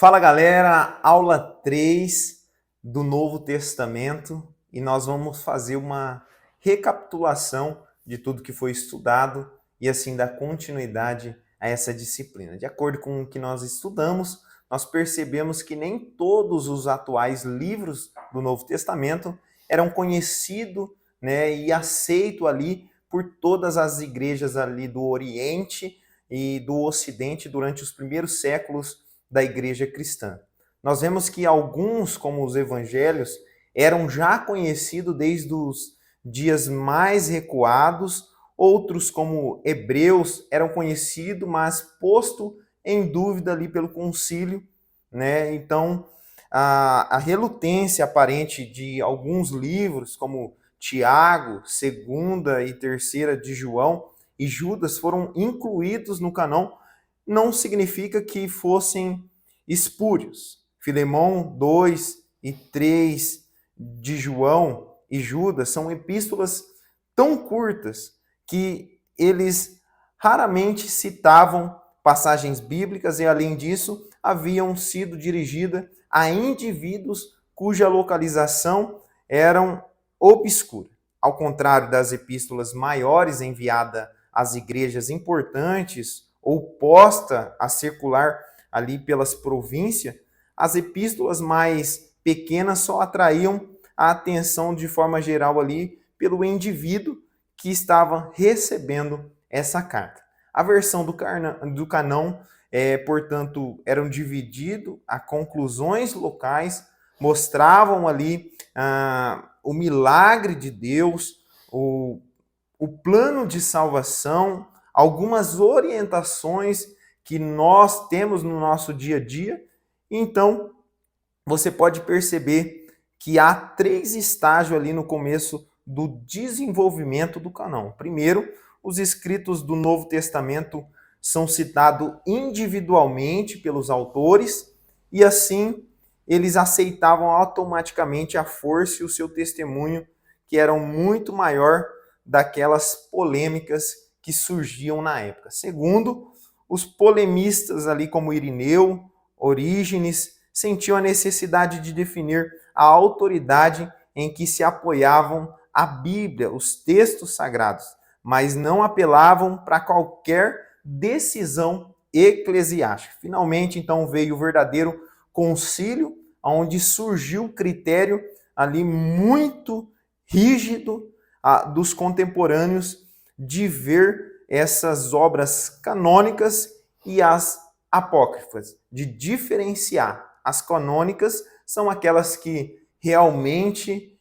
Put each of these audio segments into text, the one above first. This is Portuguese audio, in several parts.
Fala galera, aula 3 do Novo Testamento e nós vamos fazer uma recapitulação de tudo que foi estudado e assim dar continuidade a essa disciplina. De acordo com o que nós estudamos, nós percebemos que nem todos os atuais livros do Novo Testamento eram conhecidos, e aceitos ali por todas as igrejas ali do Oriente e do Ocidente durante os primeiros séculos da igreja cristã. Nós vemos que alguns, como os evangelhos, eram já conhecidos desde os dias mais recuados, outros, como Hebreus, eram conhecidos, mas posto em dúvida ali pelo concílio, Então, a relutância aparente de alguns livros, como Tiago, segunda e terceira de João e Judas, foram incluídos no cânon, não significa que fossem espúrios. Filemão 2 e 3 de João e Judas são epístolas tão curtas que eles raramente citavam passagens bíblicas e, além disso, haviam sido dirigidas a indivíduos cuja localização eram obscura. Ao contrário das epístolas maiores enviadas às igrejas importantes ou posta a circular ali pelas províncias, as epístolas mais pequenas só atraíam a atenção de forma geral ali pelo indivíduo que estava recebendo essa carta. A versão do canão, portanto, eram divididos a conclusões locais, mostravam ali o milagre de Deus, o plano de salvação, algumas orientações que nós temos no nosso dia a dia. Então, você pode perceber que há 3 estágios ali no começo do desenvolvimento do canão. Primeiro, os escritos do Novo Testamento são citados individualmente pelos autores e assim eles aceitavam automaticamente a força e o seu testemunho, que eram muito maior daquelas polêmicas que surgiam na época. Segundo, os polemistas ali como Irineu, Orígenes, sentiam a necessidade de definir a autoridade em que se apoiavam a Bíblia, os textos sagrados, mas não apelavam para qualquer decisão eclesiástica. Finalmente, então, veio o verdadeiro concílio, onde surgiu o critério ali muito rígido dos contemporâneos de ver essas obras canônicas e as apócrifas, de diferenciar. As canônicas são aquelas que realmente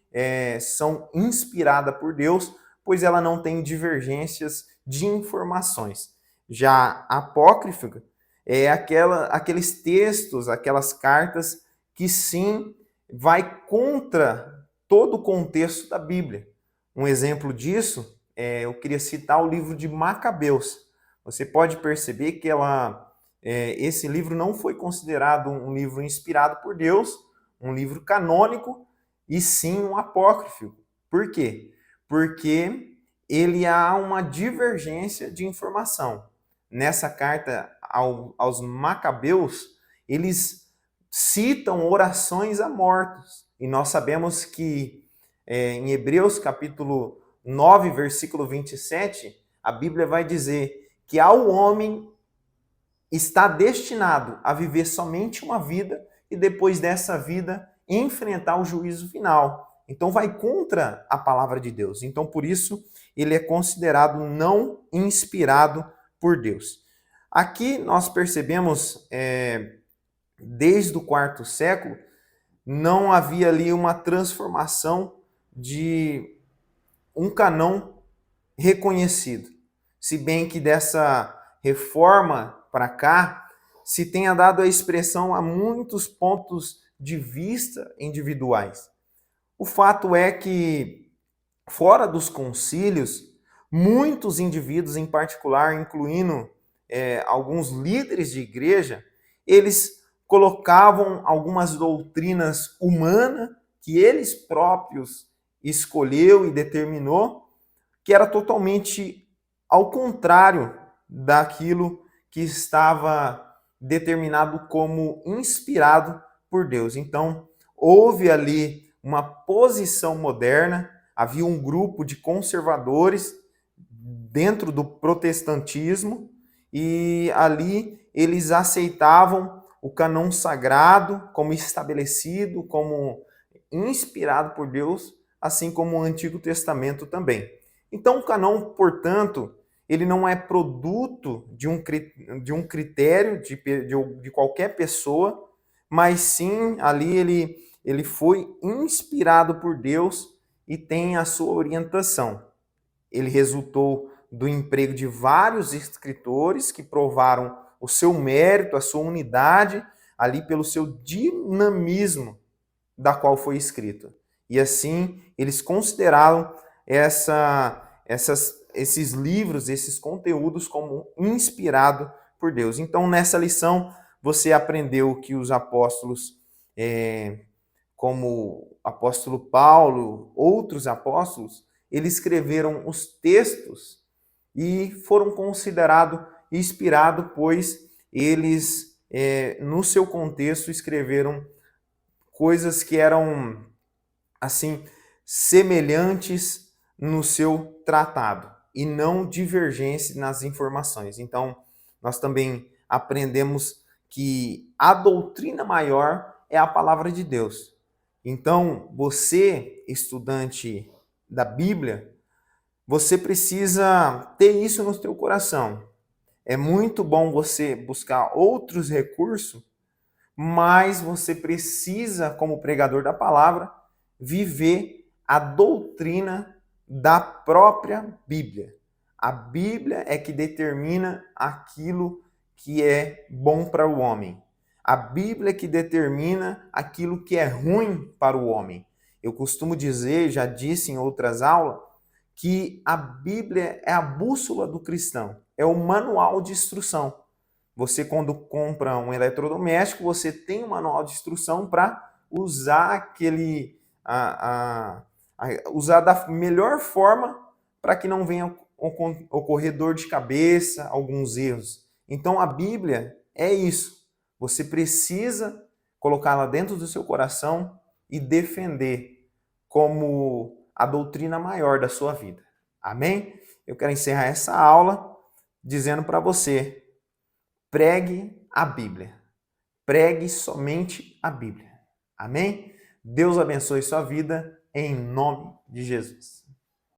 são inspiradas por Deus, pois ela não tem divergências de informações. Já a apócrifa é aqueles textos, aquelas cartas que sim vai contra todo o contexto da Bíblia. Um exemplo disso, eu queria citar o livro de Macabeus. Você pode perceber que esse livro não foi considerado um livro inspirado por Deus, um livro canônico, e sim um apócrifo. Por quê? Porque ele há uma divergência de informação. Nessa carta aos Macabeus, eles citam orações a mortos. E nós sabemos que em Hebreus capítulo 9, versículo 27, a Bíblia vai dizer que ao homem está destinado a viver somente uma vida e depois dessa vida enfrentar o juízo final. Então vai contra a palavra de Deus. Então por isso ele é considerado não inspirado por Deus. Aqui nós percebemos, desde o quarto século, não havia ali uma transformação de um canão reconhecido. Se bem que dessa reforma para cá, se tenha dado a expressão a muitos pontos de vista individuais. O fato é que, fora dos concílios, muitos indivíduos, em particular, incluindo alguns líderes de igreja, eles colocavam algumas doutrinas humanas que eles próprios escolheu e determinou, que era totalmente ao contrário daquilo que estava determinado como inspirado por Deus. Então, houve ali uma posição moderna, havia um grupo de conservadores dentro do protestantismo e ali eles aceitavam o cânon sagrado como estabelecido, como inspirado por Deus, assim como o Antigo Testamento também. Então, o cânon, portanto, ele não é produto de um critério de qualquer pessoa, mas sim ali ele foi inspirado por Deus e tem a sua orientação. Ele resultou do emprego de vários escritores que provaram o seu mérito, a sua unidade, ali pelo seu dinamismo da qual foi escrito. E assim, eles consideraram esses livros, esses conteúdos como inspirado por Deus. Então, nessa lição, você aprendeu que os apóstolos, como o apóstolo Paulo, outros apóstolos, eles escreveram os textos e foram considerados inspirados, pois eles, no seu contexto, escreveram coisas que eram, assim, semelhantes no seu tratado e não divergentes nas informações. Então, nós também aprendemos que a doutrina maior é a palavra de Deus. Então, você, estudante da Bíblia, você precisa ter isso no seu coração. É muito bom você buscar outros recursos, mas você precisa, como pregador da palavra, viver a doutrina da própria Bíblia. A Bíblia é que determina aquilo que é bom para o homem. A Bíblia é que determina aquilo que é ruim para o homem. Eu costumo dizer, já disse em outras aulas, que a Bíblia é a bússola do cristão, é o manual de instrução. Você, quando compra um eletrodoméstico, você tem um manual de instrução para usar usar da melhor forma para que não venha ocorrer dor de cabeça, alguns erros. Então a Bíblia é isso. Você precisa colocá-la dentro do seu coração e defender como a doutrina maior da sua vida. Amém? Eu quero encerrar essa aula dizendo para você: pregue a Bíblia. Pregue somente a Bíblia. Amém? Deus abençoe sua vida em nome de Jesus.